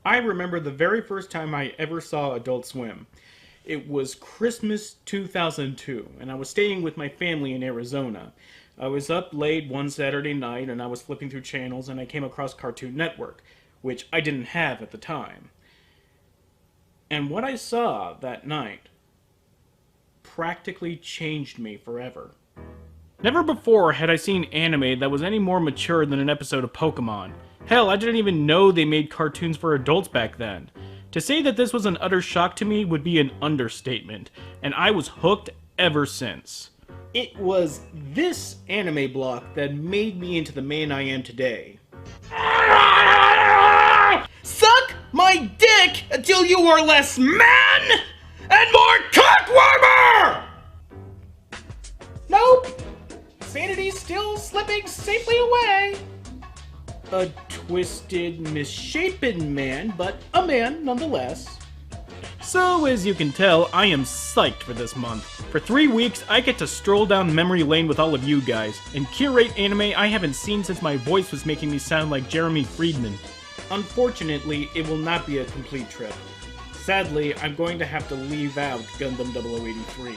I remember the very first time I ever saw Adult Swim. It was Christmas 2002, and I was staying with my family in Arizona. I was up late one Saturday night, and I was flipping through channels, and I came across Cartoon Network, which I didn't have at the time. And what I saw that night practically changed me forever. Never before had I seen anime that was any more mature than an episode of Pokemon. Hell, I didn't even know they made cartoons for adults back then. To say that this was an utter shock to me would be an understatement, and I was hooked ever since. It was this anime block that made me into the man I am today. Suck my dick until you are less man and more cockwarmer! Nope. Sanity's still slipping safely away. A twisted, misshapen man, but a man nonetheless. So, as you can tell, I am psyched for this month. For 3 weeks, I get to stroll down memory lane with all of you guys, and curate anime I haven't seen since my voice was making me sound like Jeremy Friedman. Unfortunately, it will not be a complete trip. Sadly, I'm going to have to leave out Gundam 0083.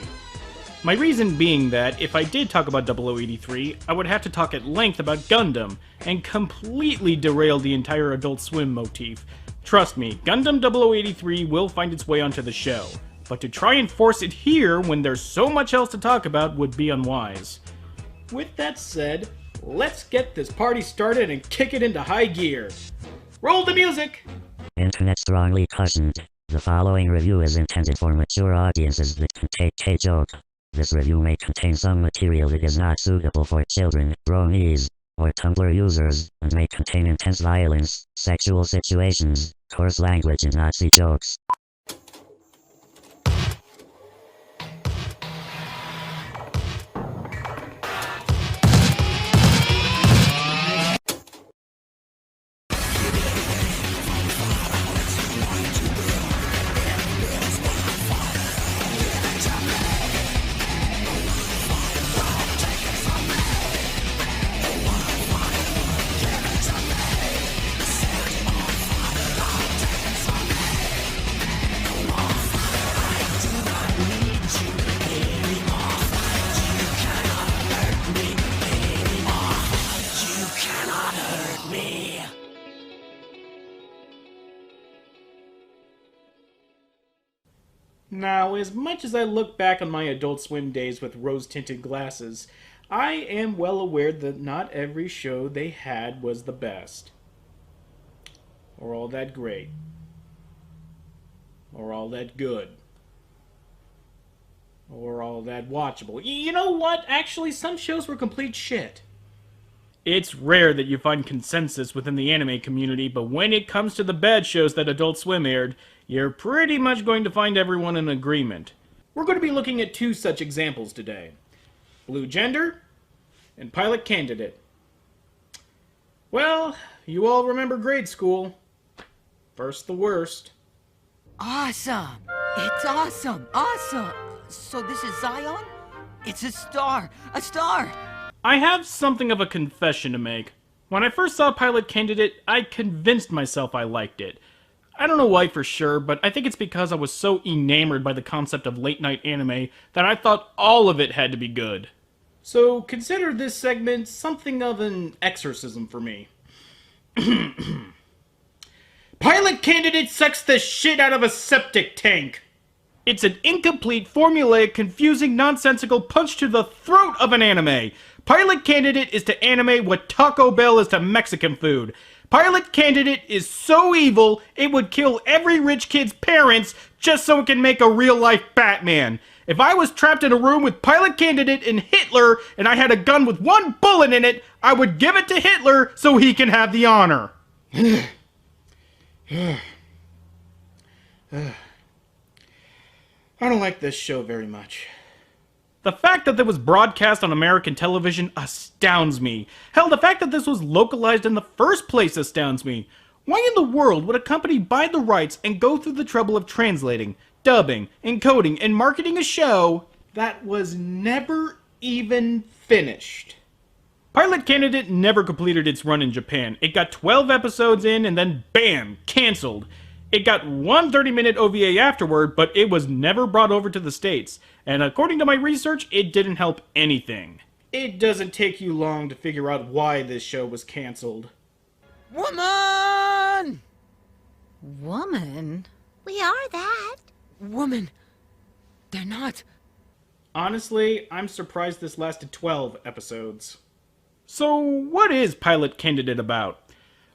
My reason being that, if I did talk about 0083, I would have to talk at length about Gundam, and completely derail the entire Adult Swim motif. Trust me, Gundam 0083 will find its way onto the show, but to try and force it here when there's so much else to talk about would be unwise. With that said, let's get this party started and kick it into high gear. Roll the music! Internet strongly cautioned. The following review is intended for mature audiences that contain K-joke. This review may contain some material that is not suitable for children, bronies, or Tumblr users, and may contain intense violence, sexual situations, coarse language and Nazi jokes. Now, as much as I look back on my Adult Swim days with rose-tinted glasses, I am well aware that not every show they had was the best. Or all that great. Or all that good. Or all that watchable. You know what? Actually, some shows were complete shit. It's rare that you find consensus within the anime community, but when it comes to the bad shows that Adult Swim aired, you're pretty much going to find everyone in agreement. We're going to be looking at two such examples today. Blue Gender and Pilot Candidate. Well, you all remember grade school. First the worst. Awesome! It's awesome! Awesome! So this is Zion? It's a star! A star! I have something of a confession to make. When I first saw Pilot Candidate, I convinced myself I liked it. I don't know why for sure, but I think it's because I was so enamored by the concept of late-night anime that I thought all of it had to be good. So consider this segment something of an exorcism for me. Pilot Candidate sucks the shit out of a septic tank! It's an incomplete, formulaic, confusing, nonsensical punch to the throat of an anime! Pilot Candidate is to anime what Taco Bell is to Mexican food. Pilot Candidate is so evil, it would kill every rich kid's parents just so it can make a real-life Batman. If I was trapped in a room with Pilot Candidate and Hitler, and I had a gun with one bullet in it, I would give it to Hitler so he can have the honor. I don't like this show very much. The fact that it was broadcast on American television astounds me. Hell, the fact that this was localized in the first place astounds me. Why in the world would a company buy the rights and go through the trouble of translating, dubbing, encoding, and marketing a show that was never even finished? Pilot Candidate never completed its run in Japan. It got 12 episodes in and then bam, cancelled. It got one 30-minute OVA afterward, but it was never brought over to the States. And according to my research, it didn't help anything. It doesn't take you long to figure out why this show was cancelled. Woman! Woman? We are that. Woman! They're not. Honestly, I'm surprised this lasted 12 episodes. So, what is Pilot Candidate about?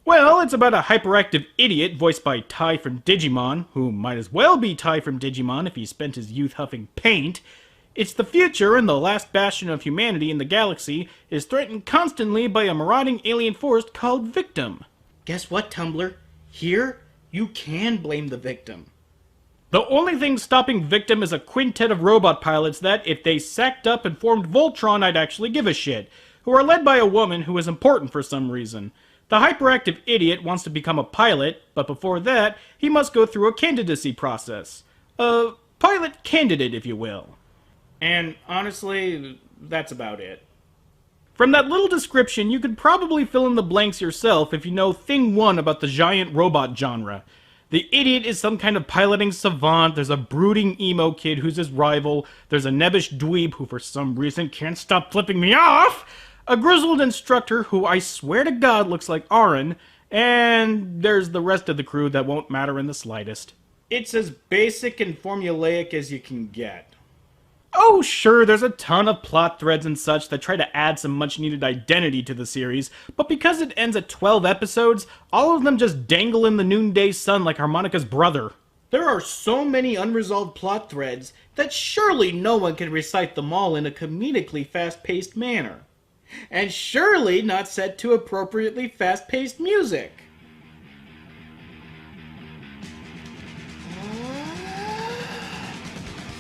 Well, it's about a hyperactive idiot voiced by Ty from Digimon, who might as well be Ty from Digimon if he spent his youth huffing paint. It's the future, and the last bastion of humanity in the galaxy is threatened constantly by a marauding alien force called Victim. Guess what, Tumblr? Here, you can blame the victim. The only thing stopping Victim is a quintet of robot pilots that, if they sacked up and formed Voltron, I'd actually give a shit, who are led by a woman who is important for some reason. The hyperactive idiot wants to become a pilot, but before that, he must go through a candidacy process. A pilot candidate, if you will. And honestly, that's about it. From that little description, you could probably fill in the blanks yourself if you know thing one about the giant robot genre. The idiot is some kind of piloting savant, there's a brooding emo kid who's his rival, there's a nebbish dweeb who for some reason can't stop flipping me off, a grizzled instructor who I swear to God looks like Aaron, and there's the rest of the crew that won't matter in the slightest. It's as basic and formulaic as you can get. Oh, sure, there's a ton of plot threads and such that try to add some much-needed identity to the series, but because it ends at 12 episodes, all of them just dangle in the noonday sun like Harmonica's brother. There are so many unresolved plot threads that surely no one can recite them all in a comedically fast-paced manner. And surely not set to appropriately fast-paced music.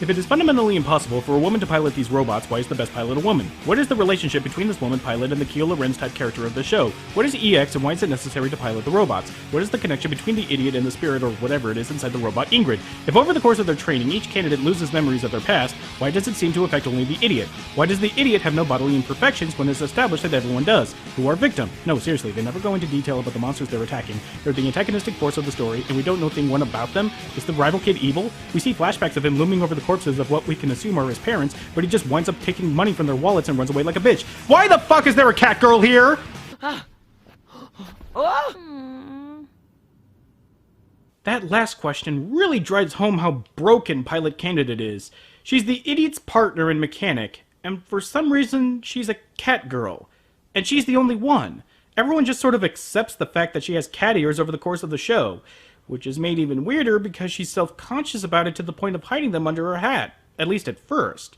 If it is fundamentally impossible for a woman to pilot these robots, why is the best pilot a woman? What is the relationship between this woman pilot and the Keel Lorenz type character of the show? What is EX and why is it necessary to pilot the robots? What is the connection between the idiot and the spirit or whatever it is inside the robot Ingrid? If over the course of their training each candidate loses memories of their past, why does it seem to affect only the idiot? Why does the idiot have no bodily imperfections when it's established that everyone does? Who are Victim? No, seriously, they never go into detail about the monsters they're attacking. They're the antagonistic force of the story, and we don't know thing one about them. Is the rival kid evil? We see flashbacks of him looming over the corpses of what we can assume are his parents, but he just winds up taking money from their wallets and runs away like a bitch. Why the fuck is there a cat girl here? That last question really drives home how broken Pilot Candidate is. She's the idiot's partner and mechanic, and for some reason, she's a cat girl. And she's the only one. Everyone just sort of accepts the fact that she has cat ears over the course of the show, which is made even weirder because she's self-conscious about it to the point of hiding them under her hat. At least at first.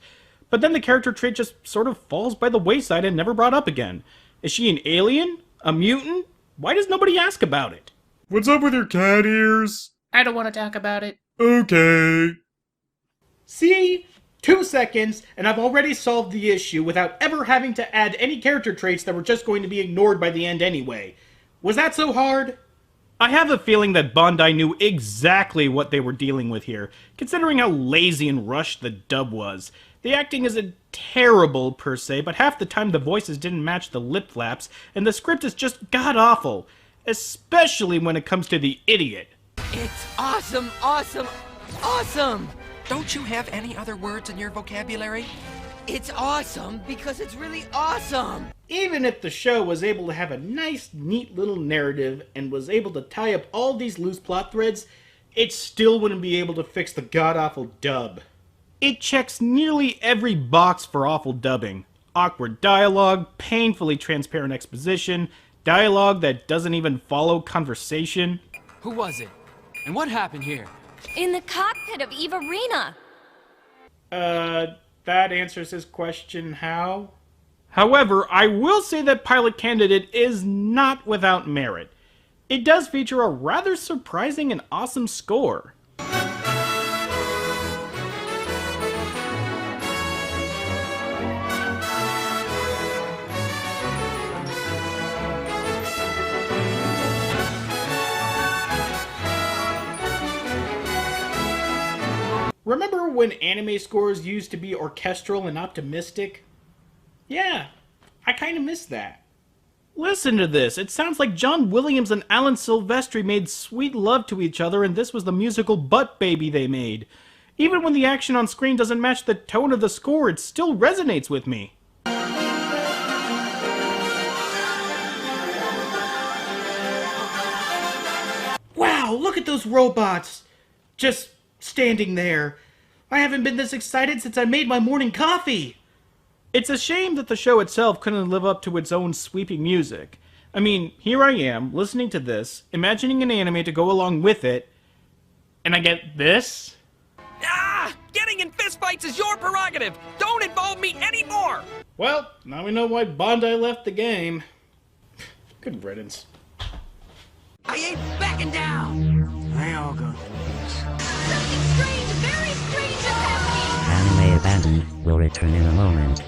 But then the character trait just sort of falls by the wayside and never brought up again. Is she an alien? A mutant? Why does nobody ask about it? What's up with your cat ears? I don't want to talk about it. Okay. See? 2 seconds, and I've already solved the issue without ever having to add any character traits that were just going to be ignored by the end anyway. Was that so hard? I have a feeling that Bandai knew exactly what they were dealing with here, considering how lazy and rushed the dub was. The acting isn't terrible per se, but half the time the voices didn't match the lip flaps, and the script is just god-awful, especially when it comes to the idiot. It's awesome, awesome, awesome! Don't you have any other words in your vocabulary? It's awesome because it's really awesome! Even if the show was able to have a nice, neat little narrative and was able to tie up all these loose plot threads, it still wouldn't be able to fix the god-awful dub. It checks nearly every box for awful dubbing. Awkward dialogue, painfully transparent exposition, dialogue that doesn't even follow conversation. Who was it? And what happened here? In the cockpit of Eva Rena. That answers his question, how? However, I will say that Pilot Candidate is not without merit. It does feature a rather surprising and awesome score. when anime scores used to be orchestral and optimistic? Yeah, I kind of miss that. Listen to this. It sounds like John Williams and Alan Silvestri made sweet love to each other, and this was the musical butt baby they made. Even when the action on screen doesn't match the tone of the score, it still resonates with me. Wow, look at those robots! Just standing there. I haven't been this excited since I made my morning coffee! It's a shame that the show itself couldn't live up to its own sweeping music. I mean, here I am, listening to this, imagining an anime to go along with it, and I get this? Ah! Getting in fistfights is your prerogative! Don't involve me anymore! Well, now we know why Bandai left the game. Good riddance. I ain't backing down! They all go through this. Something strange, very strange is happening! Anime Abandon will return in a moment.